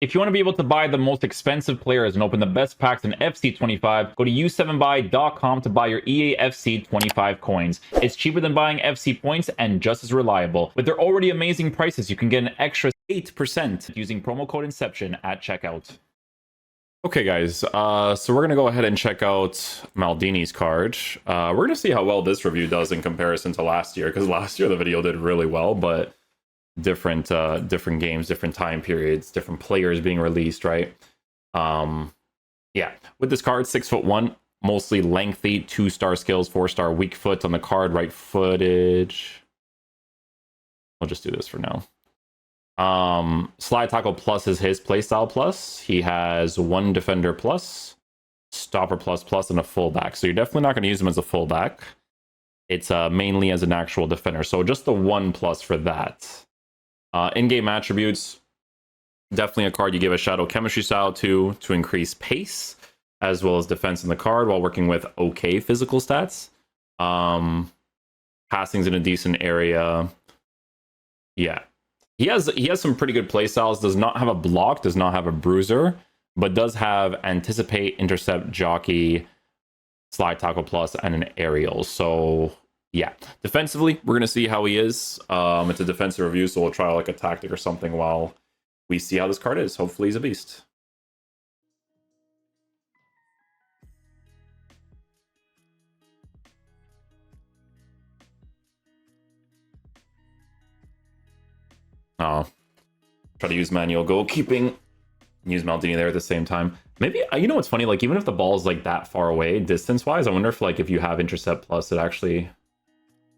If you want to be able to buy the most expensive players and open the best packs in FC25, go to u7buy.com to buy your EA FC25 coins. It's cheaper than buying FC points and just as reliable. With their already amazing prices, you can get an extra 8% using promo code Inception at checkout. Okay, guys, so we're going to go ahead and check out Maldini's card. We're going to see how well this review does in comparison to last year, because last year the video did really well, but different games, different time periods, different players being released, right? Yeah, with this card, 6'1", mostly lengthy, 2-star skills, 4-star weak foot on the card, right footage. I'll just do this for now. Slide tackle plus is his playstyle plus. He has 1 defender plus, stopper plus, and a fullback. So you're definitely not going to use him as a fullback. It's mainly as an actual defender. So just the 1+ for that. In-game attributes, definitely a card you give a shadow chemistry style to increase pace as well as defense in the card while working with okay physical stats. Passing's in a decent area. Yeah. He has some pretty good play styles. Does not have a block, does not have a bruiser, but does have anticipate, intercept, jockey, slide tackle plus, and an aerial. So yeah, defensively, we're gonna see how he is. It's a defensive review, so we'll try like a tactic or something while we see how this card is. Hopefully he's a beast. Oh. Try to use manual goalkeeping, use Maldini there at the same time. Maybe, you know what's funny, like even if the ball is like that far away distance wise, I wonder if like if you have intercept plus it actually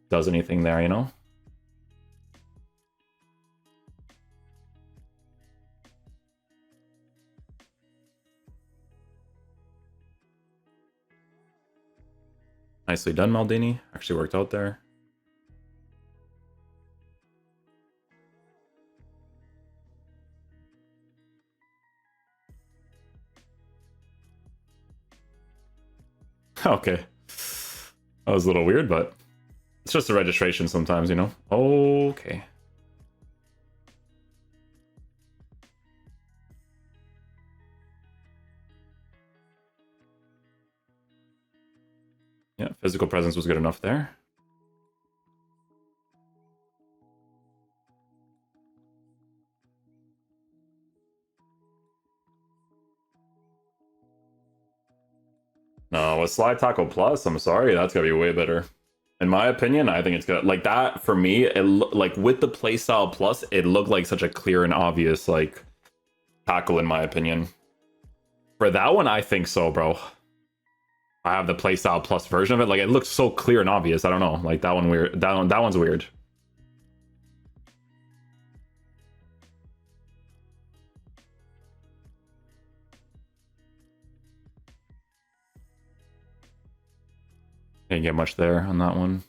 does anything there, you know? Nicely done, Maldini. Actually worked out there. Okay. That was a little weird, but it's just a registration sometimes, you know? Okay. Yeah, physical presence was good enough there. No, a slide tackle plus, I'm sorry, that's gotta be way better. In my opinion, I think it's good. Like that, for me, it like with the playstyle plus, it looked like such a clear and obvious like tackle in my opinion. For that one, I think so, bro. I have the playstyle plus version of it. Like it looks so clear and obvious. I don't know. Like that one weird. That one's weird. Didn't get much there on that one.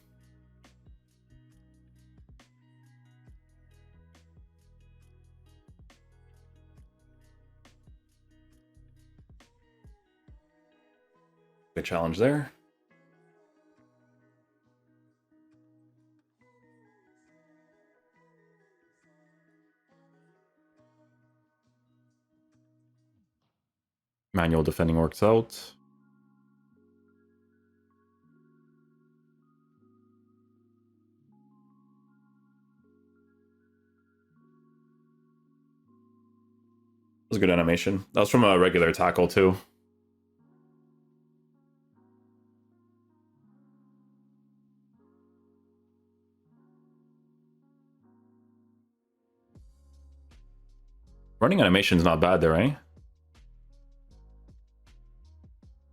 Good challenge there. Manual defending works out. That was a good animation. That was from a regular tackle too. Running animation's not bad there, eh?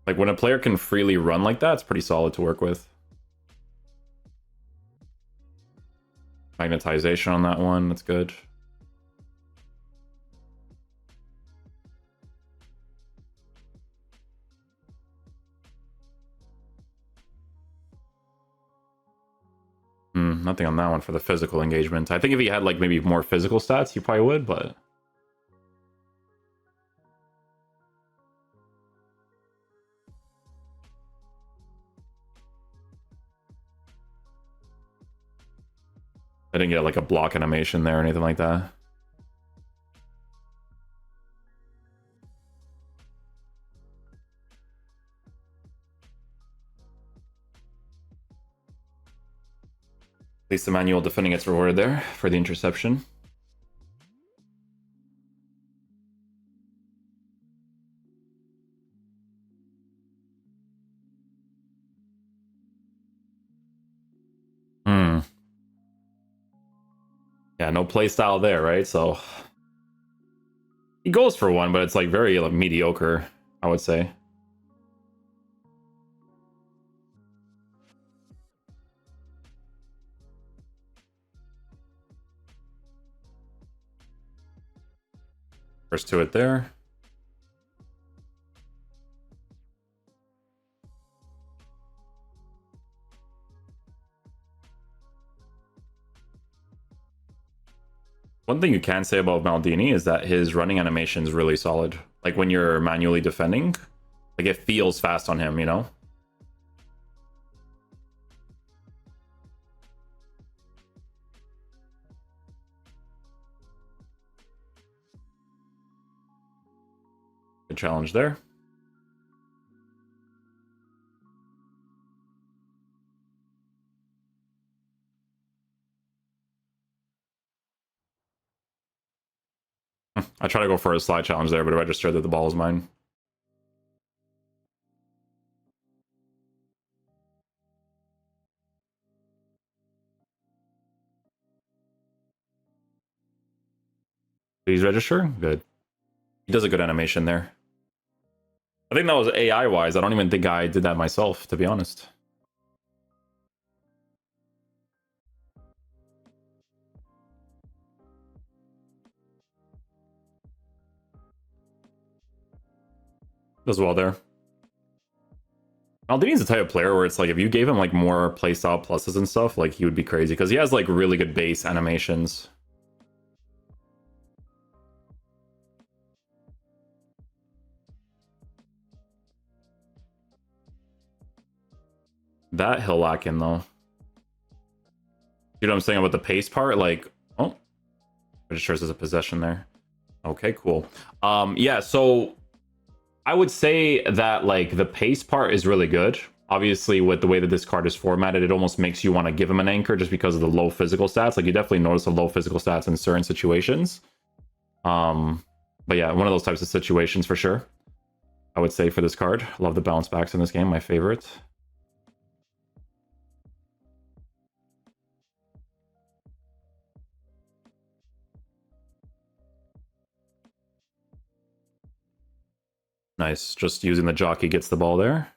Like when a player can freely run like that, it's pretty solid to work with. Magnetization on that one, that's good. Nothing on that one for the physical engagement. I think if he had like maybe more physical stats, he probably would, but I didn't get like a block animation there or anything like that. least the manual defending gets rewarded there for the interception. Yeah, no play style there, right? So he goes for one, but it's like very like, mediocre, I would say. First to it there. One thing you can say about Maldini is that his running animation is really solid. Like when you're manually defending, like it feels fast on him, you know? Good challenge there. I try to go for a slide challenge there, but it registered that the ball is mine. Please register? Good. He does a good animation there. I think that was AI wise. I don't even think I did that myself, to be honest. Does well there. Maldini's the type of player where it's like if you gave him like more playstyle pluses and stuff, like he would be crazy because he has like really good base animations. That he'll lack in though. You know what I'm saying about the pace part? Like, oh, registers as a possession there. Okay, cool. Yeah, so I would say that like the pace part is really good. Obviously, with the way that this card is formatted, it almost makes you want to give him an anchor just because of the low physical stats. Like you definitely notice the low physical stats in certain situations. But yeah, one of those types of situations for sure. I would say for this card. Love the bounce backs in this game, my favorite. Nice, just using the jockey gets the ball there.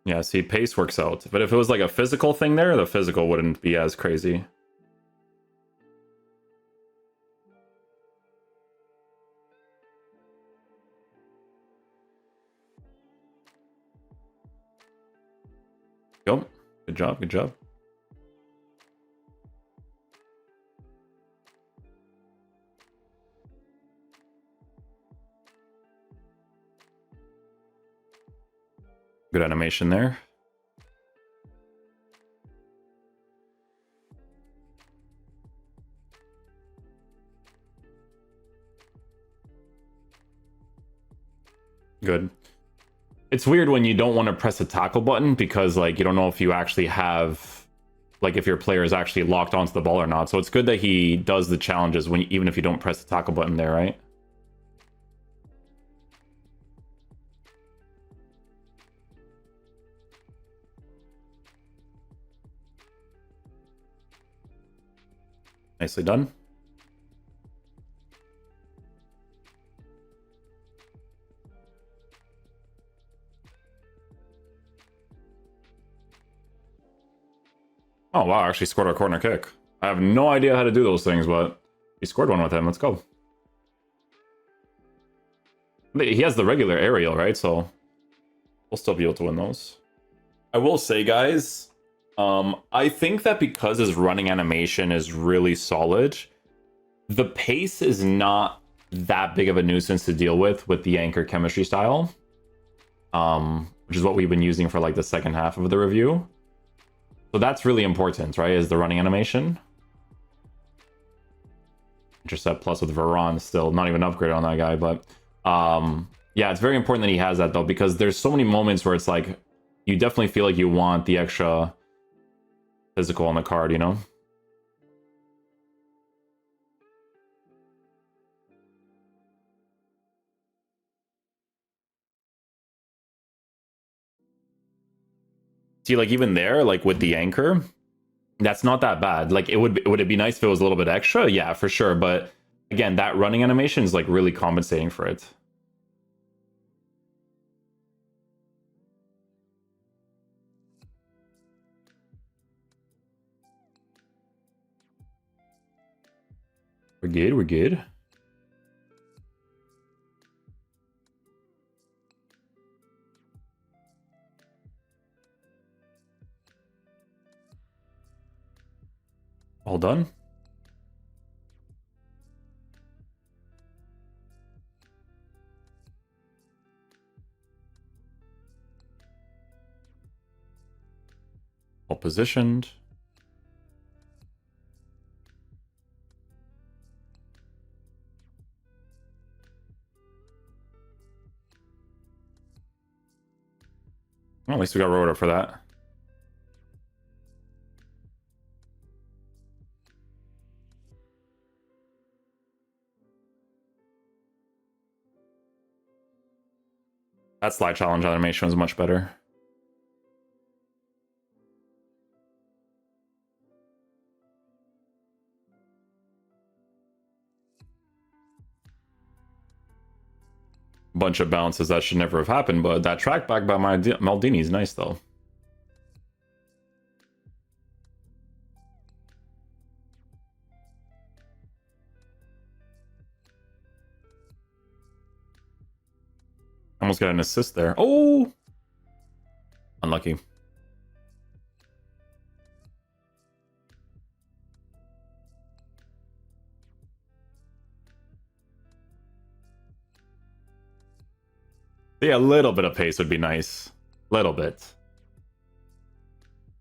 Yeah, see, pace works out. But if it was like a physical thing there, the physical wouldn't be as crazy. Go. Good job, good job. Good animation there. Good. It's weird when you don't want to press a tackle button because like you don't know if you actually have like if your player is actually locked onto the ball or not. So it's good that he does the challenges when even if you don't press the tackle button there, right? Nicely done. Oh wow, I actually scored a corner kick. I have no idea how to do those things, but he scored one with him. Let's go. He has the regular aerial, right? So we'll still be able to win those. I will say, guys, I think that because his running animation is really solid, the pace is not that big of a nuisance to deal with the anchor chemistry style, which is what we've been using for like the second half of the review. So that's really important, right? Is the running animation. Intercept plus with Veron, still not even upgrade on that guy, but yeah, it's very important that he has that though, because there's so many moments where it's like you definitely feel like you want the extra physical on the card, you know? See, like even there, like with the anchor, that's not that bad. Like would it be nice if it was a little bit extra? Yeah, for sure. But again, that running animation is like really compensating for it. We're good, we're good. All done. All positioned. Well, at least we got Rhoda for that. That slide challenge animation was much better. Bunch of bounces that should never have happened, but that track back by Maldini is nice though. Almost got an assist there. Oh! Unlucky. Yeah, a little bit of pace would be nice. Little bit.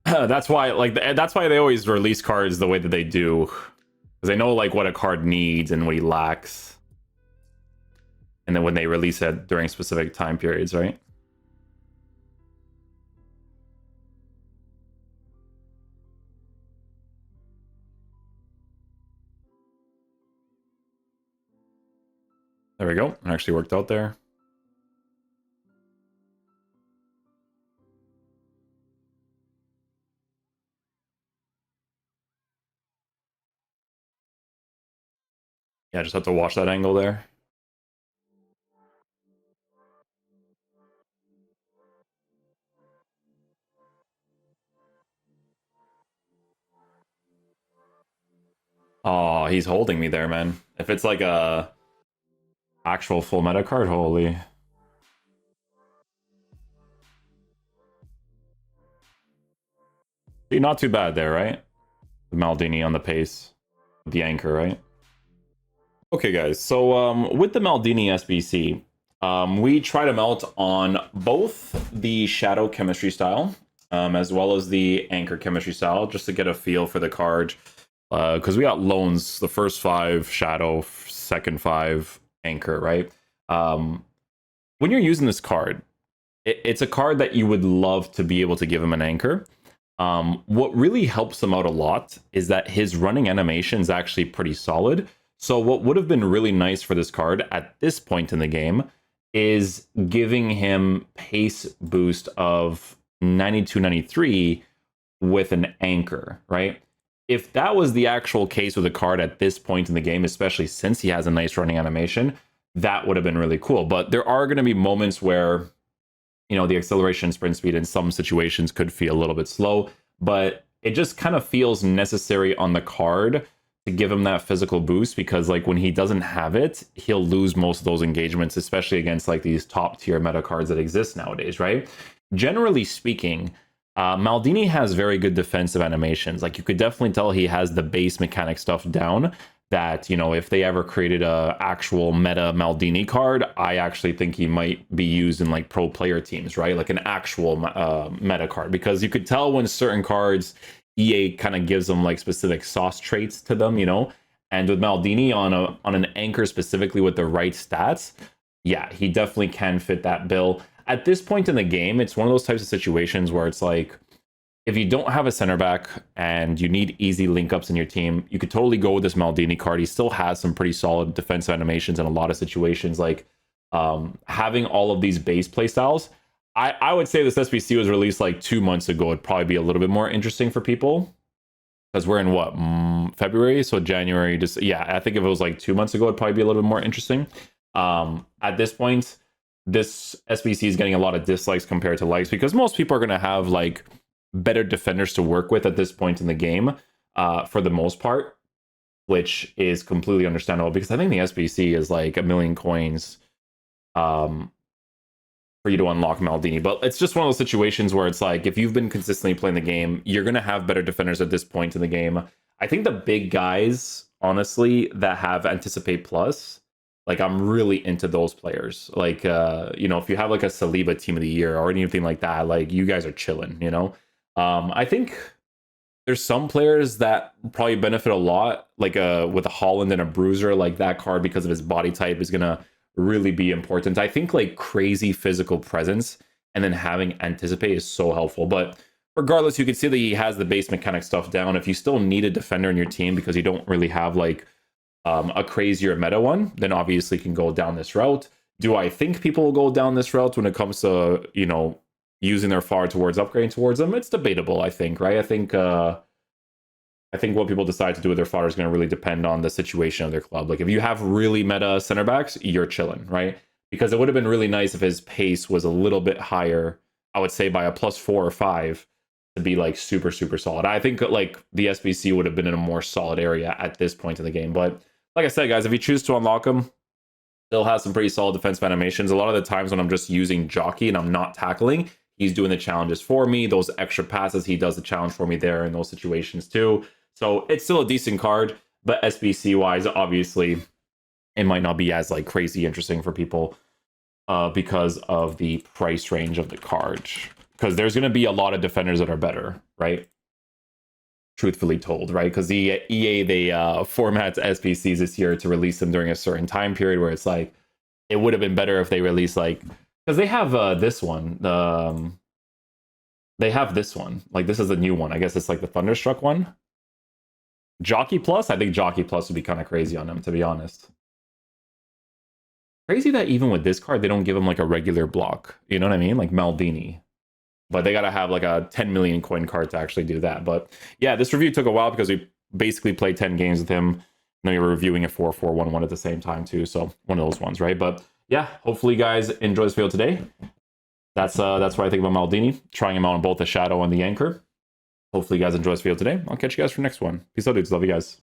That's why, like, that's why they always release cards the way that they do, because they know like what a card needs and what he lacks, and then when they release it during specific time periods, right? There we go. It actually worked out there. Yeah, just have to watch that angle there. Oh, he's holding me there, man. If it's like a actual full meta card, holy. See, not too bad there, right? The Maldini on the pace. The anchor, right? Okay, guys. So with the Maldini SBC, we tried him out on both the Shadow chemistry style, as well as the Anchor chemistry style, just to get a feel for the card. Because we got loans, the first 5 Shadow, second 5 Anchor, right? When you're using this card, it's a card that you would love to be able to give him an Anchor. What really helps him out a lot is that his running animation is actually pretty solid. So what would have been really nice for this card at this point in the game is giving him pace boost of 92, 93 with an anchor, right? If that was the actual case with the card at this point in the game, especially since he has a nice running animation, that would have been really cool. But there are going to be moments where, you know, the acceleration sprint speed in some situations could feel a little bit slow, but it just kind of feels necessary on the card to give him that physical boost, because like when he doesn't have it, he'll lose most of those engagements, especially against like these top tier meta cards that exist nowadays, right? Generally speaking, Maldini has very good defensive animations. Like you could definitely tell he has the base mechanic stuff down, that, you know, if they ever created a actual meta Maldini card, I actually think he might be used in like pro player teams, right? Like an actual meta card, because you could tell when certain cards EA kind of gives them like specific sauce traits to them, you know, And with Maldini on an anchor specifically with the right stats, yeah, he definitely can fit that bill. At this point in the game, it's one of those types of situations where it's like, if you don't have a center back and you need easy link ups in your team, you could totally go with this Maldini card. He still has some pretty solid defensive animations in a lot of situations. Like having all of these base play styles, I would say this SBC was released like 2 months ago. It'd probably be a little bit more interesting for people because we're in what, February? So January, just, yeah, I think if it was like 2 months ago, it'd probably be a little bit more interesting. At this point, this SBC is getting a lot of dislikes compared to likes because most people are going to have like better defenders to work with at this point in the game, for the most part, which is completely understandable because I think the SBC is like 1 million coins for you to unlock Maldini. But it's just one of those situations where it's like, if you've been consistently playing the game, you're going to have better defenders at this point in the game. I think the big guys, honestly, that have Anticipate Plus, like I'm really into those players. Like, you know, if you have like a Saliba Team of the Year or anything like that, like you guys are chilling, you know? I think there's some players that probably benefit a lot, like with a Holland and a Bruiser, like that card because of his body type is going to really be important. I think like crazy physical presence and then having Anticipate is so helpful. But regardless, you can see that he has the base mechanic stuff down. If you still need a defender in your team because you don't really have like a crazier meta one, then obviously you can go down this route. Do I think people will go down this route when it comes to, you know, using their FAR towards upgrading towards them? It's debatable, I think, right? I think what people decide to do with their FAR is going to really depend on the situation of their club. Like if you have really meta center backs, you're chilling, right? Because it would have been really nice if his pace was a little bit higher, I would say by a +4 or 5 to be like super, super solid. I think like the SBC would have been in a more solid area at this point in the game. But like I said, guys, if you choose to unlock him, still has some pretty solid defensive animations. A lot of the times when I'm just using Jockey and I'm not tackling, he's doing the challenges for me. Those extra passes, he does the challenge for me there in those situations too. So it's still a decent card, but SBC wise, obviously, it might not be as like crazy interesting for people because of the price range of the card. Because there's going to be a lot of defenders that are better, right? Truthfully told, right? Because the EA, they formats SBCs this year to release them during a certain time period where it's like, it would have been better if they released like, because they have this one, they have this one, like this is the new one. I guess it's like the Thunderstruck one. Jockey Plus, I think Jockey Plus would be kind of crazy on him, to be honest. Crazy that even with this card, they don't give him like a regular block. You know what I mean? Like Maldini. But they got to have like a 10 million coin card to actually do that. But yeah, this review took a while because we basically played 10 games with him. And then we were reviewing a 4-4-1-1 at the same time too. So one of those ones, right? But yeah, hopefully you guys enjoy this video today. That's what I think about Maldini. Trying him out on both the Shadow and the Anchor. Hopefully you guys enjoy this video today. I'll catch you guys for the next one. Peace out, dudes. Love you guys.